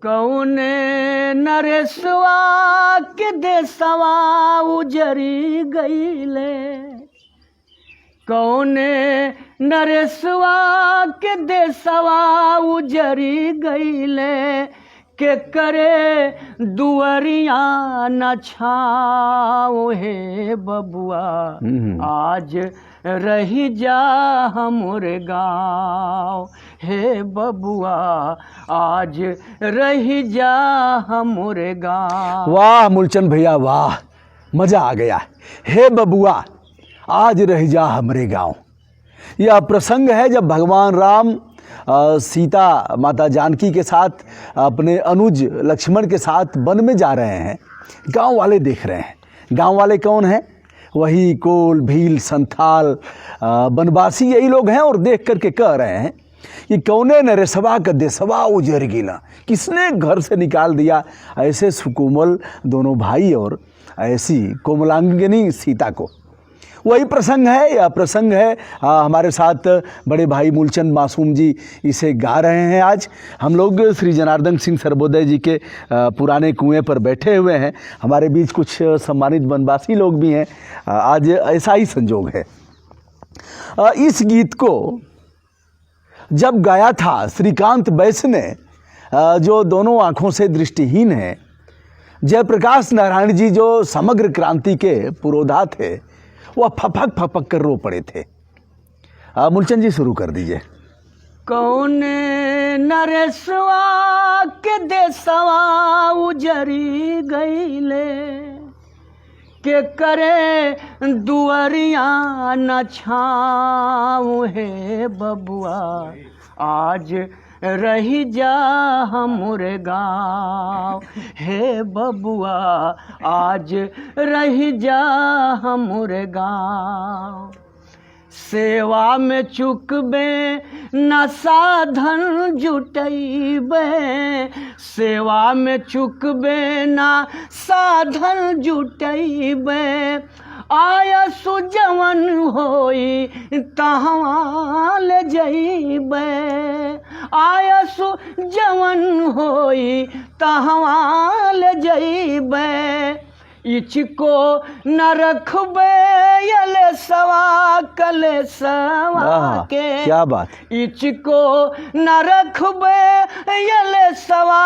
कौने नरेशवा के देशवा उजरी गईले, कौने नरेशवा के देशवा उजरी गईले, के करे दुअरिया न छाओ हे बबुआ, आज रही जा हमर गाँव, हे बबुआ आज रही जा हमर गाँव। वाह मूलचंद भैया वाह, मजा आ गया। हे बबुआ आज रह जा हमरे गाँव, यह प्रसंग है जब भगवान राम सीता माता जानकी के साथ अपने अनुज लक्ष्मण के साथ वन में जा रहे हैं। गांव वाले देख रहे हैं। गांव वाले कौन हैं? वही कोल भील संथाल वनवासी यही लोग हैं, और देख करके कह रहे हैं कि कौने नरेशवा का देशवा उजर गिला, किसने घर से निकाल दिया ऐसे सुकोमल दोनों भाई और ऐसी कोमलांगिनी सीता को। वही प्रसंग है, यह प्रसंग है। हमारे साथ बड़े भाई मूलचंद मासूम जी इसे गा रहे हैं। आज हम लोग श्री जनार्दन सिंह सर्वोदय जी के पुराने कुएं पर बैठे हुए हैं। हमारे बीच कुछ सम्मानित वनवासी लोग भी हैं। आज ऐसा ही संजोग है। इस गीत को जब गाया था श्रीकांत बैस ने, जो दोनों आँखों से दृष्टिहीन हैं, जयप्रकाश नारायण जी जो समग्र क्रांति के पुरोधा थे, वह फपक फपक कर रो पड़े थे। मूलचंद जी शुरू कर दीजिए। कौने नरेशवा के देशवा उजरी गईले, के करे दुअरिया न छाऊं हे बबुआ, आज रही जा हमर गाँव, हे बबुआ आज रही जा हमर गाँव। सेवा में चुकबे न साधन जुटैबे, सेवा में चुकबे न साधन जुटैबे, आयसु जवन होई तहाँ ले जइबे, आयसु जवन होई तहाँ ले जइबे, इचको न रखबे यले सवा कले सवा के, क्या बात। इचको न रखबे यले सवा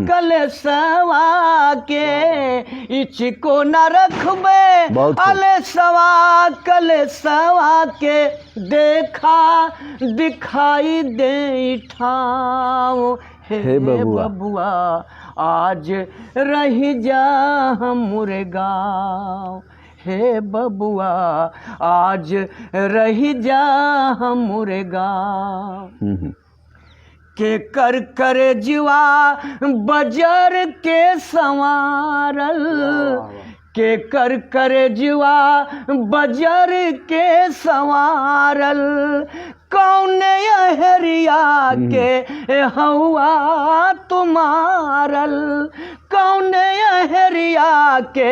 कले सवा के, इचको न रखबे अले सवा कले सवा के, देखा दिखाई दे ठाओ हे बबुआ आज रही जा हमर गाँव, हे बबुआ आज रही जा हमर गाँव। के कर करे जीवा बजर के संवारल, के कर करे जीवा बजर के संवारल, कौने हरिया के हवा तुम्हारल, कौने हरिया के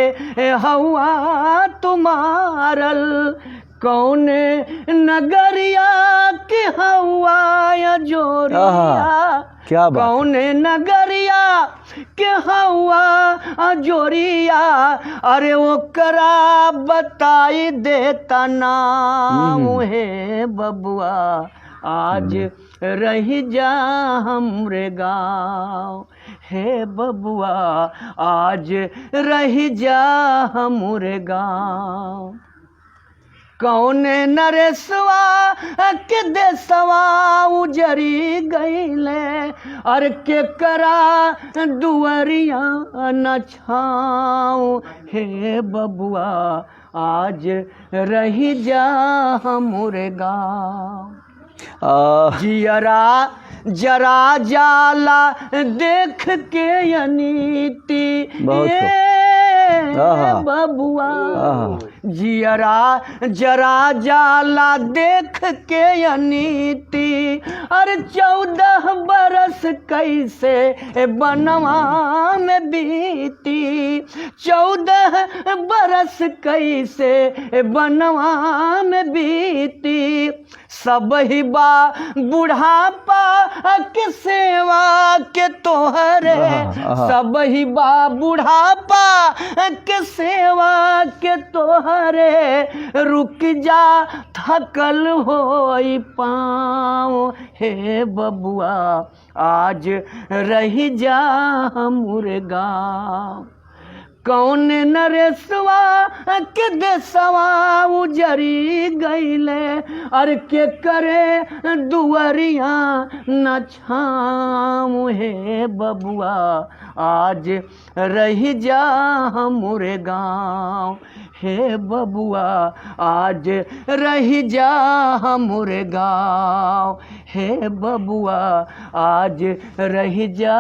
हवा तुम्हारल, कौने नगरिया के हवा जोरिया, क्या बात। कौने नगरिया के हवा जोरिया, अरे ओकरा बताई देता नाम हे बबुआ आज रही जा हमरे गाँव, हे बबुआ आज रही जा हमरे गाँव। कौने नरेशवा के देशवा उजरी गईले, और के करा दुअरिया न छाऊं हे बबुआ आज रही जा हमरे गाँव। जियरा जरा जाला देख के अनीति बबुआ, जियरा जरा जाला देख के अनीति, अरे 14 बरस कैसे बनवा में बीती, 14 बरस कैसे बनवा में बीती, सब ही बा बुढ़ापा के सेवा के तोहरे, सब ही बा बुढ़ापा के सेवा के तोहरे, रुक जा थकल होई पाँव, हे बबुआ आज रही जा हमरे गाँव। कौन नरेशवा के देशवा उजरी गईले, अरे के करे दुआरिया न छाँव, हे बबुआ आज रही जा हमरे गाँव, हे बबुआ आज रही जा हमरे गाँव, हे बबुआ आज रही जा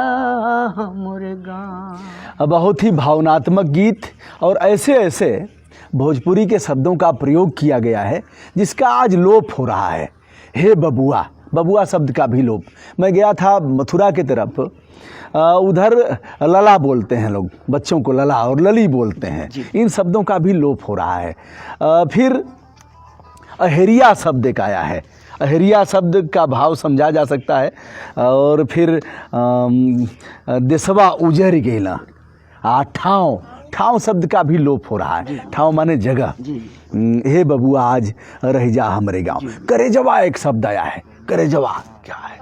हमरे गाँव। बहुत ही भावनात्मक गीत और ऐसे ऐसे भोजपुरी के शब्दों का प्रयोग किया गया है जिसका आज लोप हो रहा है। हे बबुआ, बबुआ शब्द का भी लोप। मैं गया था मथुरा की तरफ, उधर लला बोलते हैं लोग, बच्चों को लला और लली बोलते हैं। इन शब्दों का भी लोप हो रहा है। फिर अहेरिया शब्द एक आया है। अहेरिया शब्द का भाव समझा जा सकता है। और फिर देशवा उजर गेला, ठाव, ठाव शब्द का भी लोप हो रहा है। ठाव माने जगह। हे बबुआ आज रह जा हमरे गाँव। करेजवा एक शब्द आया है। करेजवा क्या है?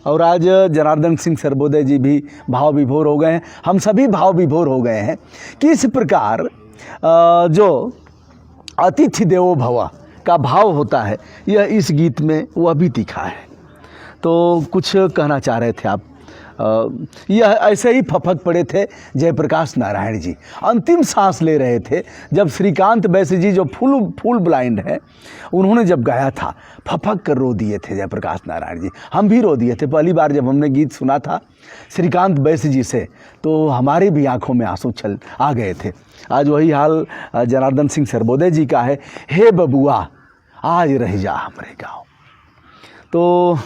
और आज जनार्दन सिंह सर्वोदय जी भी भाव विभोर हो गए हैं। हम सभी भाव विभोर हो गए हैं कि इस प्रकार जो अतिथि देवो भव का भाव होता है, यह इस गीत में वह भी दिखा है। तो कुछ कहना चाह रहे थे आप? यह ऐसे ही फपक पड़े थे जयप्रकाश नारायण जी, अंतिम सांस ले रहे थे जब श्रीकांत वैश्य जी जो फुल ब्लाइंड है, उन्होंने जब गाया था फपक कर रो दिए थे जयप्रकाश नारायण जी। हम भी रो दिए थे पहली बार जब हमने गीत सुना था श्रीकांत वैश्य जी से, तो हमारी भी आंखों में आंसू छल आ गए थे। आज वही हाल जनार्दन सिंह सर्वोदय जी का है। हे बबुआ आज रह जा हमरे गाँव। तो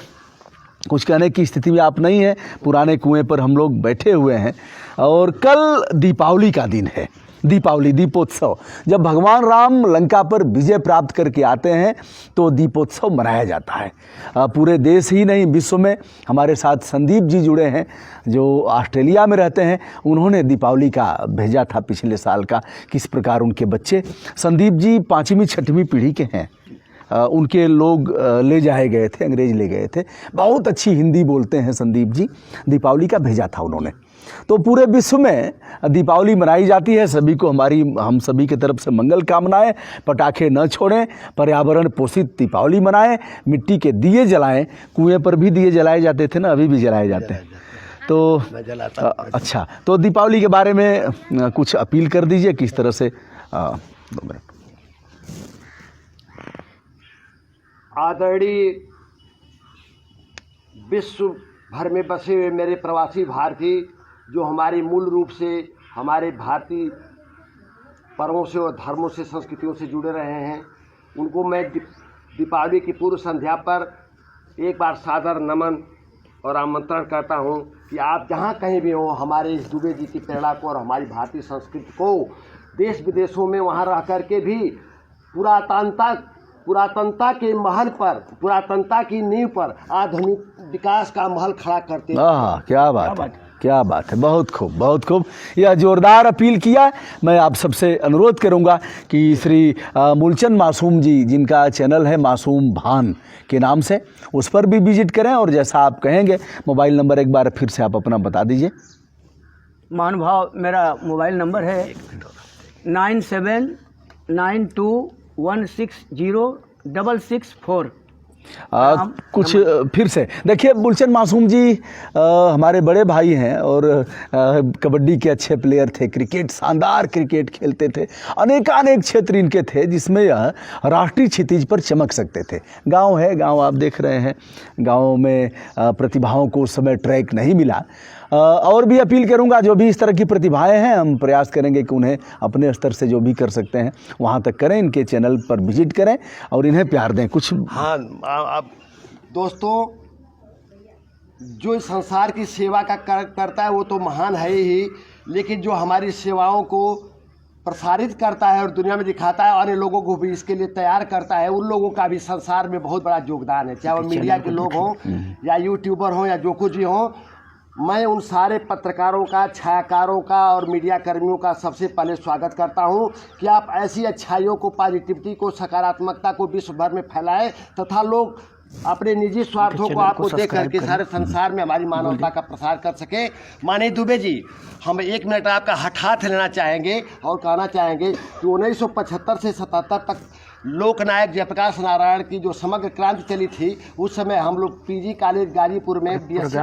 कुछ कहने की स्थिति में आप नहीं हैं। पुराने कुएं पर हम लोग बैठे हुए हैं और कल दीपावली का दिन है। दीपावली, दीपोत्सव। जब भगवान राम लंका पर विजय प्राप्त करके आते हैं तो दीपोत्सव मनाया जाता है। पूरे देश ही नहीं विश्व में। हमारे साथ संदीप जी जुड़े हैं जो ऑस्ट्रेलिया में रहते हैं। उन्होंने दीपावली का भेजा था पिछले साल का, किस प्रकार उनके बच्चे, संदीप जी 5वीं 6वीं पीढ़ी के हैं, उनके लोग ले जाए गए थे, अंग्रेज ले गए थे। बहुत अच्छी हिंदी बोलते हैं संदीप जी। दीपावली का भेजा था उन्होंने। तो पूरे विश्व में दीपावली मनाई जाती है। सभी को हम सभी की तरफ से मंगल कामनाएं। पटाखे न छोड़ें, पर्यावरण पोषित दीपावली मनाएं, मिट्टी के दिए जलाएं। कुएं पर भी दिए जलाए जाते थे ना, अभी भी जलाए जाते हैं। तो अच्छा, तो दीपावली के बारे में कुछ अपील कर दीजिए, किस तरह से। 2 मिनट। आदरणीय विश्व भर में बसे हुए मेरे प्रवासी भारतीय जो हमारे मूल रूप से हमारे भारतीय पर्वों से और धर्मों से, संस्कृतियों से जुड़े रहे हैं, उनको मैं दीपावली की पूर्व संध्या पर एक बार सादर नमन और आमंत्रण करता हूं कि आप जहां कहीं भी हो, हमारे इस दुबे जी की प्रेरणा को और हमारी भारतीय संस्कृति को देश विदेशों में वहां रह कर के भी पुरातनता के महल पर, पुरातनता की नींव पर आधुनिक विकास का महल खड़ा करते हैं। क्या बात है, क्या बात है। बहुत खूब, बहुत खूब। यह जोरदार अपील किया। मैं आप सबसे अनुरोध करूंगा कि श्री मूलचंद मासूम जी, जिनका चैनल है मासूम भान के नाम से, उस पर भी विजिट करें। और जैसा आप कहेंगे, मोबाइल नंबर एक बार फिर से आप अपना बता दीजिए। महानुभाव, मेरा मोबाइल नंबर है 9792160664। कुछ फिर से देखिए, मूलचंद मासूम जी हमारे बड़े भाई हैं और कबड्डी के अच्छे प्लेयर थे, क्रिकेट, शानदार क्रिकेट खेलते थे। अनेकानेक क्षेत्र इनके थे जिसमें यह राष्ट्रीय क्षितिज पर चमक सकते थे। गांव है, गांव आप देख रहे हैं, गांव में प्रतिभाओं को उस समय ट्रैक नहीं मिला। और भी अपील करूंगा, जो भी इस तरह की प्रतिभाएं हैं, हम प्रयास करेंगे कि उन्हें अपने स्तर से जो भी कर सकते हैं वहां तक करें। इनके चैनल पर विजिट करें और इन्हें प्यार दें। कुछ आप दोस्तों, जो इस संसार की सेवा का करता है वो तो महान है ही, लेकिन जो हमारी सेवाओं को प्रसारित करता है और दुनिया में दिखाता है, अन्य लोगों को भी इसके लिए तैयार करता है, उन लोगों का भी संसार में बहुत बड़ा योगदान है, चाहे वो मीडिया के लोग हों या यूट्यूबर हों या जो कुछ भी हों। मैं उन सारे पत्रकारों का, छायाकारों का और मीडिया कर्मियों का सबसे पहले स्वागत करता हूं कि आप ऐसी अच्छाइयों को, पॉजिटिविटी को, सकारात्मकता को विश्व भर में फैलाएं तथा लोग अपने निजी स्वार्थों को आपको देख करके सारे संसार में हमारी मानवता का प्रसार कर सके। माननीय दुबे जी, हम 1 मिनट आपका हाथ लेना चाहेंगे और कहना चाहेंगे कि 1975 से 77 तक लोकनायक जयप्रकाश नारायण की जो समग्र क्रांति चली थी, उस समय हम लोग पीजी कॉलेज गाजीपुर में बीएससी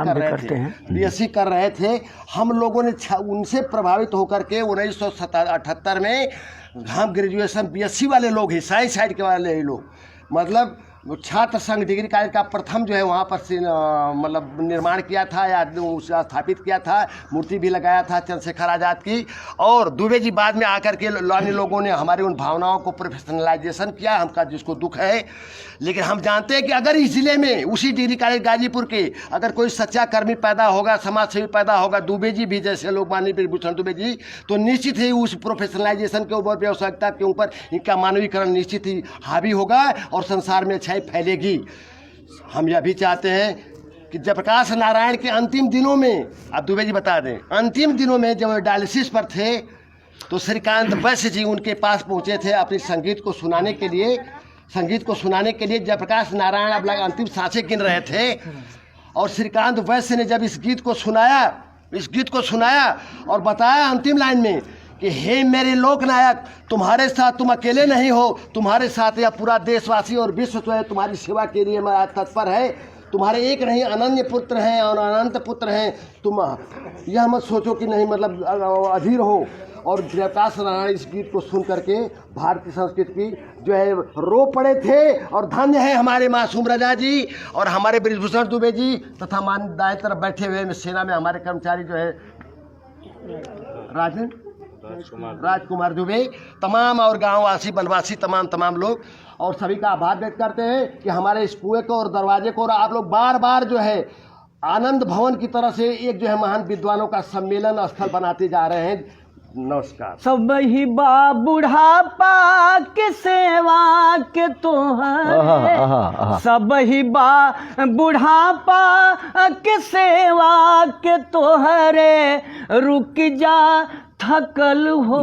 कर रहे थे। हम लोगों ने उनसे प्रभावित होकर के 1978 में हम ग्रेजुएशन बीएससी वाले लोग ही, साइंस साइड के वाले ही लोग, मतलब छात्र संघ डिग्री कॉलेज का प्रथम जो है वहाँ पर मतलब निर्माण किया था या उसे स्थापित किया था, मूर्ति भी लगाया था चंद्रशेखर आज़ाद की। और दुबे जी बाद में आकर के अन्य लोगों ने हमारी उन भावनाओं को प्रोफेशनलाइजेशन किया, हमका जिसको दुख है। लेकिन हम जानते हैं कि अगर इस ज़िले में उसी डिग्री कॉलेज गाजीपुर के अगर कोई सच्चा कर्मी पैदा होगा, समाज सेवी पैदा होगा, दुबे जी भी जैसे लोग, माननीय ब्रिजभूषण दुबे जी, तो निश्चित ही उस प्रोफेशनलाइजेशन के ऊपर, व्यावसायिकता के ऊपर इनका मानवीकरण निश्चित ही हावी होगा और संसार में अच्छाई फैलेगी। हम यह भी चाहते हैं कि जयप्रकाश नारायण के अंतिम दिनों में, आप दुबे जी बता दें, अंतिम दिनों में जब डायलिसिस पर थे तो श्रीकांत वैश्य जी उनके पास पहुंचे थे अपने संगीत को सुनाने के लिए। जयप्रकाश नारायण अब अंतिम सांसें गिन रहे थे और श्रीकांत वैश्य ने जब इस गीत को सुनाया और बताया अंतिम लाइन में कि हे मेरे लोकनायक, तुम्हारे साथ, तुम अकेले नहीं हो, तुम्हारे साथ यह पूरा देशवासी और विश्व जो है तुम्हारी सेवा के लिए मैं तत्पर है। तुम्हारे एक नहीं अनन्य पुत्र हैं और अनंत पुत्र हैं। तुम यह मत सोचो कि नहीं, मतलब अधीर हो। और जयप्रकाश नारायण इस गीत को सुन करके भारतीय संस्कृति की जो है रो पड़े थे। और धन्य है हमारे मासूम रजा जी और हमारे ब्रिजभूषण दुबे जी तथा मान दाएं तरफ बैठे हुए सेना में हमारे कर्मचारी जो है राजकुमार दुबे, तमाम और गांववासी, वनवासी, तमाम लोग, और सभी का आभार व्यक्त करते हैं कि हमारे इस कुएं को और दरवाजे को और आप लोग बार बार जो है आनंद भवन की तरह से एक जो है महान विद्वानों का सम्मेलन स्थल बनाते जा रहे हैं। नमस्कार। सब ही बा बुढ़ापा के सेवा के तोहरे, सब ही बा बुढ़ापा के सेवा के तोहरे, रुक जा थकल हो।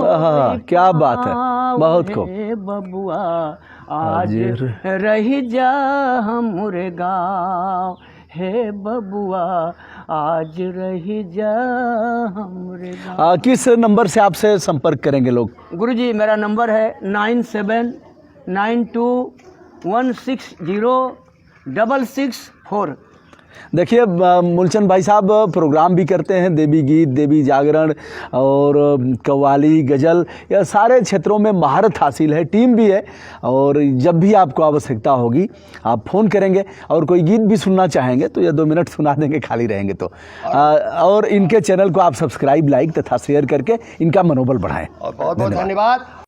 क्या बात है, बहुत खूब। बबुआ आज रही जा हमरे गाँव, हे बबुआ आज रही जा हमरे गाँव। किस नंबर से आपसे संपर्क करेंगे लोग? गुरुजी, मेरा नंबर है 9792160664। देखिए, मूलचंद भाई साहब प्रोग्राम भी करते हैं, देवी गीत, देवी जागरण और कव्वाली, गज़ल, यह सारे क्षेत्रों में महारत हासिल है, टीम भी है। और जब भी आपको आवश्यकता होगी आप फ़ोन करेंगे और कोई गीत भी सुनना चाहेंगे तो ये 2 मिनट सुना देंगे, खाली रहेंगे तो। और इनके चैनल को आप सब्सक्राइब, लाइक तथा शेयर करके इनका मनोबल बढ़ाएं। और बहुत बहुत धन्यवाद।